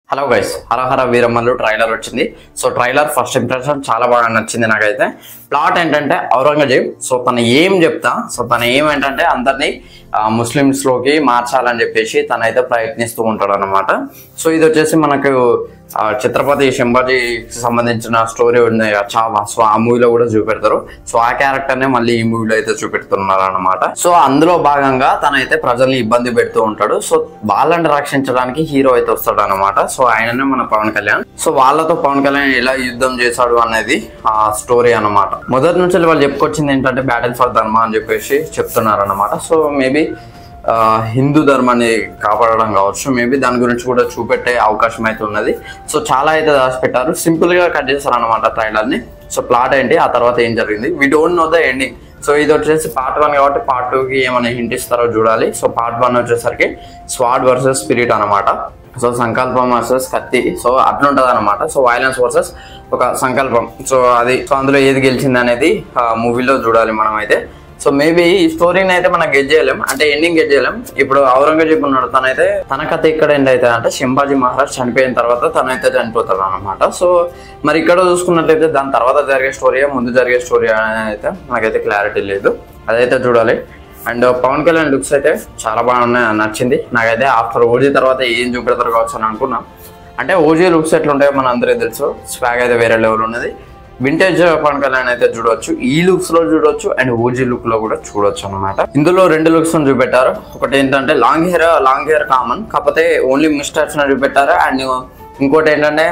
Hello guys, హరహర Veeramallu trailer వచ్చింది. So trailer first impression చాలా బాగా నచ్చింది నాకైతే. ప్లాట్ ఏంటంటే ఔరంగజేబ్ తన ఏం ఏంటంటే అందరినీ ముస్లిమ్స్ లోకి మార్చాలని చెప్పేసి తనైతే ప్రయత్నిస్తూ ఉంటాడు అనమాట. సో ఇది వచ్చేసి మనకు ఛత్రపతి శంభాజీకి సంబంధించిన స్టోరీ ఉంది చావా. సో ఆ మూవీలో కూడా చూపెడతారు. సో ఆ క్యారెక్టర్ నే మళ్ళీ ఈ మూవీలో అయితే చూపెడుతున్నారు అనమాట. సో అందులో భాగంగా తనైతే ప్రజల్ని ఇబ్బంది పెడుతూ ఉంటాడు. సో వాళ్ళని రక్షించడానికి హీరో అయితే వస్తాడు అనమాట. సో ఆయననే మన పవన్ కళ్యాణ్. సో వాళ్ళతో పవన్ కళ్యాణ్ ఎలా యుద్ధం చేశాడు అనేది ఆ స్టోరీ అనమాట. మొదటి నుంచి వాళ్ళు చెప్పుకొచ్చింది ఏంటంటే బ్యాటిల్ ఫర్ ధర్మ అని చెప్పేసి చెప్తున్నారు అనమాట. సో మేబీ హిందూ ధర్మాన్ని కాపాడడం కావచ్చు, మేబీ దాని గురించి కూడా చూపెట్టే అవకాశం అయితే ఉన్నది. సో చాలా అయితే దాచిపెట్టారు, సింపుల్ గా కట్ చేస్తారు అనమాట ట్రైలర్ ని. సో ప్లాట్ ఏంటి, ఆ తర్వాత ఏం జరిగింది, we don't know the ending. So ఇది వచ్చేసి పార్ట్ 1 కాబట్టి పార్ట్ 2కి ఏమైనా హింట్ ఇస్తారో చూడాలి. సో పార్ట్ 1 వచ్చేసరికి స్వాడ్ వర్సెస్ స్పిరిట్ అనమాట. సో సంకల్పం వర్సెస్ కత్తి. సో అట్లుంటది అనమాట. సో వైలెన్స్ వర్సెస్ ఒక సంకల్పం. సో అది అందులో ఏది గెలిచింది అనేది మూవీలో చూడాలి మనం అయితే. సో మేబీ ఈ స్టోరీని అయితే మనం గెట్ చేయలేం, అంటే ఎండింగ్ గెట్ చేయలేం. ఇప్పుడు ఔరంగజేబ్ ఉన్నాడు, తన కథ ఇక్కడ ఎండ్ అవుతుంది అంటే శంభాజీ మహారాజ్ చనిపోయిన తర్వాత తనైతే చనిపోతాడు అనమాట. సో మరి ఇక్కడ చూసుకున్నట్లయితే దాని తర్వాత జరిగే స్టోరీయా ముందు జరిగే స్టోరీ అనేది అయితే నాకైతే క్లారిటీ లేదు, అదైతే చూడాలి. అండ్ పవన్ కళ్యాణ్ లుక్స్ అయితే చాలా బాగా నచ్చింది నాకైతే. ఆఫ్టర్ ఓజీ తర్వాత ఏం చూపెడతారు కావచ్చు అని అనుకున్నాం. అంటే ఓజీ లుక్స్ ఎట్లుంటాయో మన అందరికీ తెలుసు, స్వాగ్ అయితే వేరే లెవెల్ ఉన్నది. వింటేజ్ పవన్ కళ్యాణ్ అయితే చూడవచ్చు, ఈ లుక్స్ లో చూడొచ్చు అండ్ ఓజీ లుక్ లో కూడా చూడొచ్చు అనమాట. ఇందులో 2 లుక్స్ చూపెట్టారు. ఒకటి ఏంటంటే లాంగ్ హెయిర్ కామన్, కాకపోతే ఓన్లీ మిస్టాచ్ చూపెట్టారు. అండ్ ఇంకోటి ఏంటంటే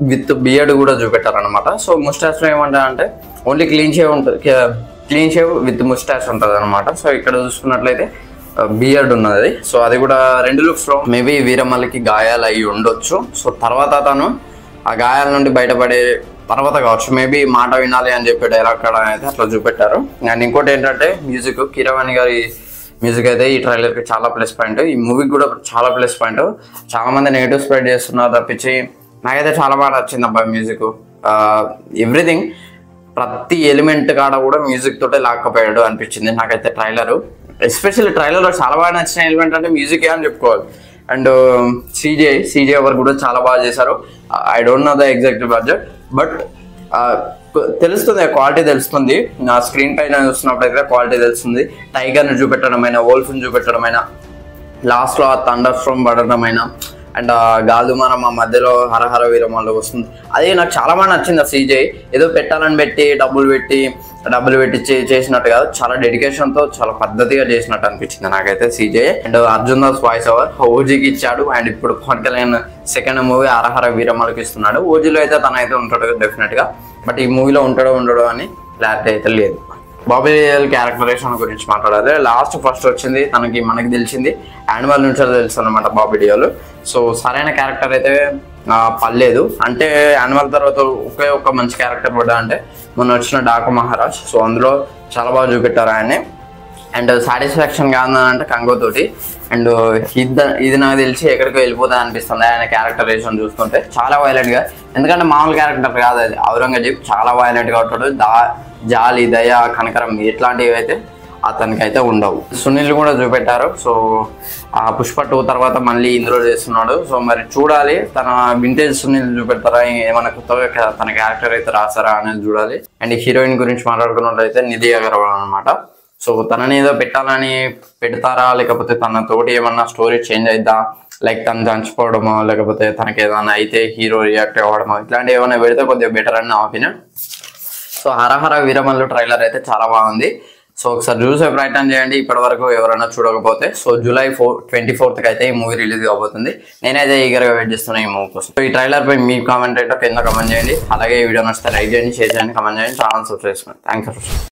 విత్ బియర్డ్ కూడా చూపెట్టారు అనమాట. సో ముస్టాచ్ లో ఏమంటారంటే ఓన్లీ క్లీన్ షేవ్ ఉంటుంది, క్లీన్ షేవ్ విత్ ముస్టాచ్ ఉంటుంది అనమాట. సో ఇక్కడ చూసుకున్నట్లయితే బియర్డ్ ఉన్నది. సో అది కూడా 2 లుక్స్ లో మేబీ వీరమల్లికి గాయాలు అయ్యి ఉండొచ్చు. సో తర్వాత తను ఆ గాయాల నుండి బయటపడే తర్వాత కావచ్చు, మేబీ మాట వినాలి అని చెప్పి డైలాగ్ కాడ అయితే అట్లా చూపెట్టారు. అండ్ ఇంకోటి ఏంటంటే మ్యూజిక్, కీరవాణి గారి మ్యూజిక్ అయితే ఈ ట్రైలర్ కి చాలా ప్లస్ పాయింట్, ఈ మూవీకి కూడా చాలా ప్లస్ పాయింట్. చాలా మంది నెగిటివ్ స్ప్రెడ్ చేస్తున్నారు తప్పించి నాకైతే చాలా బాగా నచ్చింది అబ్బా మ్యూజిక్. ఎవ్రీథింగ్, ప్రతి ఎలిమెంట్ కాడ కూడా మ్యూజిక్ తోటే లాక్కపోయాడు అనిపించింది నాకైతే ట్రైలర్. ఎస్పెషల్లీ ట్రైలర్ లో చాలా బాగా నచ్చిన ఎలిమెంట్ అంటే మ్యూజిక్ అని చెప్పుకోవాలి. అండ్ సీజే వర్క్ కూడా చాలా బాగా చేశారు. I don't know the exact budget, but తెలుస్తుంది, క్వాలిటీ తెలుస్తుంది. నా స్క్రీన్ పైన చూస్తున్నప్పుడు అయితే క్వాలిటీ తెలుస్తుంది. టైగర్ని చూపెట్టడమైనా, వోల్ఫ్ని చూపెట్టడమైనా, లాస్ట్లో ఆ థండర్ స్టార్మ్ పడడమైనా, అండ్ గాల్దుమానం ఆ మధ్యలో హరహర వీరమల్లు వస్తుంది. అది నాకు చాలా బాగా నచ్చింది. ఆ సీజే ఏదో పెట్టాలని పెట్టి డబ్బులు పెట్టి చేసినట్టు కాదు, చాలా డెడికేషన్తో చాలా పద్ధతిగా చేసినట్టు అనిపించింది నాకైతే CJ. And Arjun Das voice over ఓజీకి ఇచ్చాడు. అండ్ ఇప్పుడు పవన్ కళ్యాణ్ సెకండ్ మూవీ హరహర వీరమల్లుకి ఇస్తున్నాడు. ఓజీలో అయితే తనైతే ఉంటాడు డెఫినెట్ గా, బట్ ఈ మూవీలో ఉండడో అని క్లారిటీ అయితే లేదు. బాబీ డియోల్ క్యారెక్టరేషన్ గురించి మాట్లాడాలి. ఫస్ట్ వచ్చింది మనకి తెలిసింది యానిమల్ నుంచి తెలుసు అనమాట బాబీ డియోల్. సో సరైన క్యారెక్టర్ అయితే పర్లేదు. అంటే యానిమల్ తర్వాత ఒక్క మంచి క్యారెక్టర్ పడ్డా అంటే మొన్న వచ్చిన డాకు మహారాజ్. సో అందులో చాలా బాగా చూపెట్టారు ఆయన్ని. అండ్ సాటిస్ఫాక్షన్ కాదంటే కంగోతోటి. అండ్ ఇది నాకు తెలిసి ఎక్కడికి వెళ్ళిపోతా అనిపిస్తుంది ఆయన క్యారెక్టరేషన్ చూస్తుంటే. చాలా వైలెంట్ గా, ఎందుకంటే మామూలు క్యారెక్టర్ కాదు అది. ఔరంగజేబ్ చాలా వైలెంట్ గా ఉంటాడు. జాలి, దయ, కనకరం ఇట్లాంటివి అయితే అతనికైతే ఉండవు. సునీల్ కూడా చూపెట్టారు. సో ఆ పుష్ప 2 తర్వాత మళ్ళీ ఇందులో చేస్తున్నాడు. సో మరి చూడాలి, తన వింటేజ్ సునీల్ చూపెడతారా, ఏమైనా కొత్తగా తన క్యారెక్టర్ అయితే రాస్తారా అనేది చూడాలి. అండ్ హీరోయిన్ గురించి మాట్లాడుకున్నట్లయితే నిధి అగర్వాల్ అనమాట. సో తనని ఏదో పెట్టాలని పెడతారా, లేకపోతే తన తోటి ఏమన్నా స్టోరీ చేంజ్ అయిద్దా, లైక్ తను చంచిపోవడమో, లేకపోతే తనకి ఏదైనా అయితే హీరో రియాక్ట్ అవ్వడమో, ఇట్లాంటివి ఏమైనా పెడితే కొద్దిగా బెటర్ అని నా ఒపీనియన్. సో హరహర వీరమల్లు ట్రైలర్ అయితే చాలా బాగుంది. సో ఒకసారి చూసే ప్రయత్నం చేయండి ఇప్పటి వరకు ఎవరైనా చూడకపోతే. సో జూలై 24th అయితే ఈ మూవీ రిలీజ్ కాబోతుంది. నేనైతే ఈగర్గా వెయిట్ చేస్తున్నా ఈ మూవీ కోసం. సో ఈ ట్రైలర్ పై మీ కామెంట్ అయితే కింద కమెంట్ చేయండి. అలాగే ఈ వీడియో నచ్చితే లైక్ చేయండి, షేర్ చేయండి, కమెంట్ చేయండి, ఛానల్ సబ్స్క్రైబ్ చేసుకోండి. Thanks for watching.